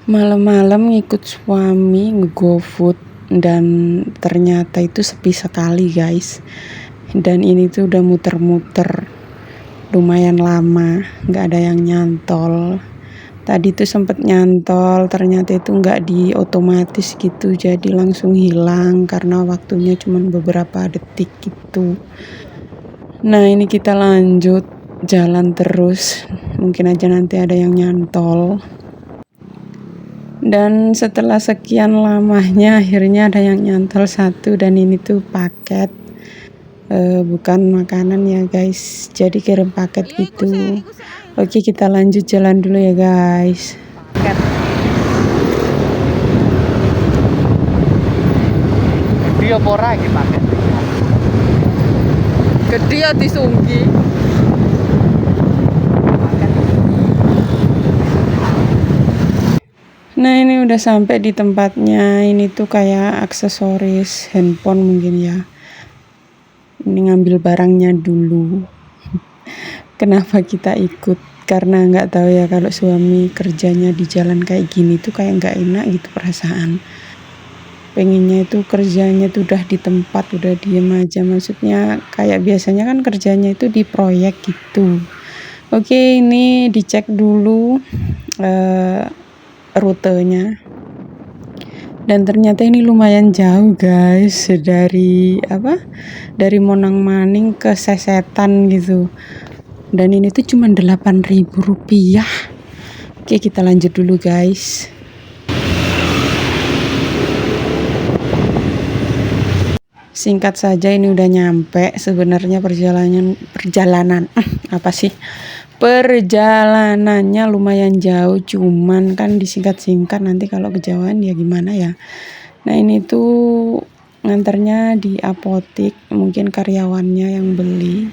Malam-malam ngikut suami nge-GoFood dan ternyata itu sepi sekali guys. Dan ini tuh udah muter-muter lumayan lama, nggak ada yang nyantol. Tadi tuh sempet nyantol, ternyata itu nggak di otomatis gitu, jadi langsung hilang karena waktunya cuma beberapa detik gitu. Nah ini kita lanjut jalan terus, mungkin aja nanti ada yang nyantol. Dan setelah sekian lamanya akhirnya ada yang nyantol satu, dan ini tuh paket, bukan makanan ya guys, jadi kirim paket gitu. Oke, kita lanjut jalan dulu ya guys. Dia pora iki paket. Gede ya disungki. Nah ini udah sampai di tempatnya. Ini tuh kayak aksesoris handphone mungkin ya. Ini ngambil barangnya dulu. Kenapa kita ikut? Karena nggak tahu ya, kalau suami kerjanya di jalan kayak gini tuh kayak nggak enak gitu perasaan. Pengennya itu kerjanya tuh udah di tempat, udah diem aja. Maksudnya kayak biasanya kan kerjanya itu di proyek gitu. Oke, ini dicek dulu rutenya. Dan ternyata ini lumayan jauh guys, dari Monang Maning ke Sesetan gitu. Dan ini tuh cuma 8.000 rupiah. Oke, kita lanjut dulu guys. Singkat saja, ini udah nyampe. Sebenarnya perjalanannya lumayan jauh, cuman kan disingkat-singkat, nanti kalau kejauhan ya gimana ya. Nah ini tuh nganternya di apotik, mungkin karyawannya yang beli.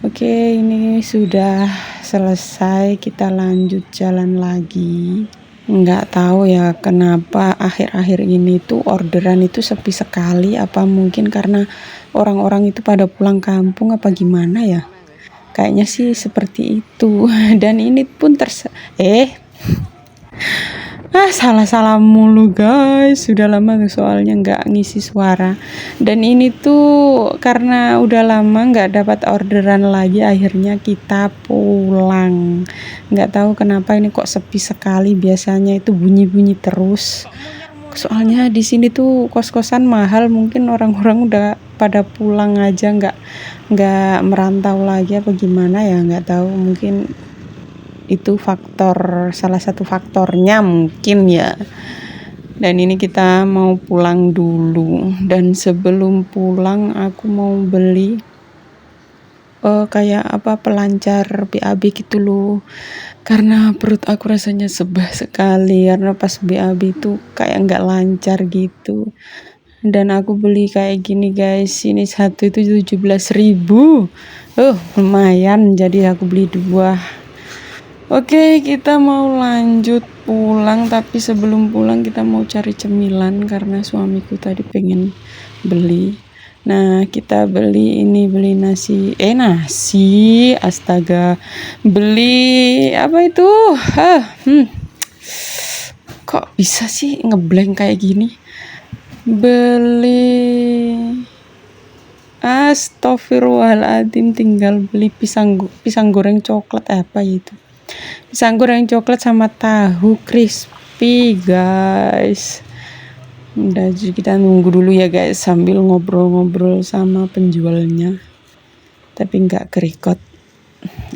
Oke, ini sudah selesai, kita lanjut jalan lagi. Nggak tahu ya kenapa akhir-akhir ini tuh orderan itu sepi sekali, apa mungkin karena orang-orang itu pada pulang kampung apa gimana ya. Kayaknya sih seperti itu. Dan ini pun salah mulu guys, sudah lama soalnya nggak ngisi suara. Dan ini tuh karena udah lama nggak dapat orderan lagi, akhirnya kita pulang. Nggak tahu kenapa ini kok sepi sekali, biasanya itu bunyi-bunyi terus. Soalnya di sini tuh kos-kosan mahal, mungkin orang-orang udah pada pulang aja, nggak merantau lagi apa gimana ya, nggak tahu, mungkin itu salah satu faktornya mungkin ya. Dan ini kita mau pulang dulu, dan sebelum pulang aku mau beli kayak pelancar BAB gitu loh, karena perut aku rasanya sebah sekali karena pas BAB itu kayak nggak lancar gitu. Dan aku beli kayak gini guys, ini satu itu 17.000, lumayan, jadi aku beli 2. Oke, kita mau lanjut pulang, tapi sebelum pulang kita mau cari cemilan karena suamiku tadi pengen beli. Nah, kita beli nasi, astaga. Beli apa itu? Kok bisa sih ngeblank kayak gini? Beli, astagfirullahaladzim, tinggal beli pisang goreng coklat, apa itu? Pisang goreng coklat sama tahu crispy guys. Udah, kita nunggu dulu ya guys sambil ngobrol-ngobrol sama penjualnya, tapi nggak kerekod.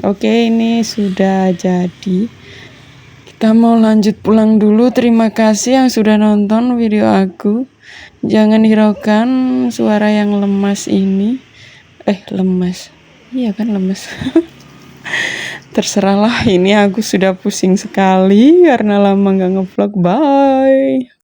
Oke, ini sudah jadi, kita mau lanjut pulang dulu. Terima kasih yang sudah nonton video aku. Jangan hiraukan suara yang lemas ini. Lemas, iya kan, lemas. Terserahlah, ini aku sudah pusing sekali karena lama nggak ngevlog. Bye.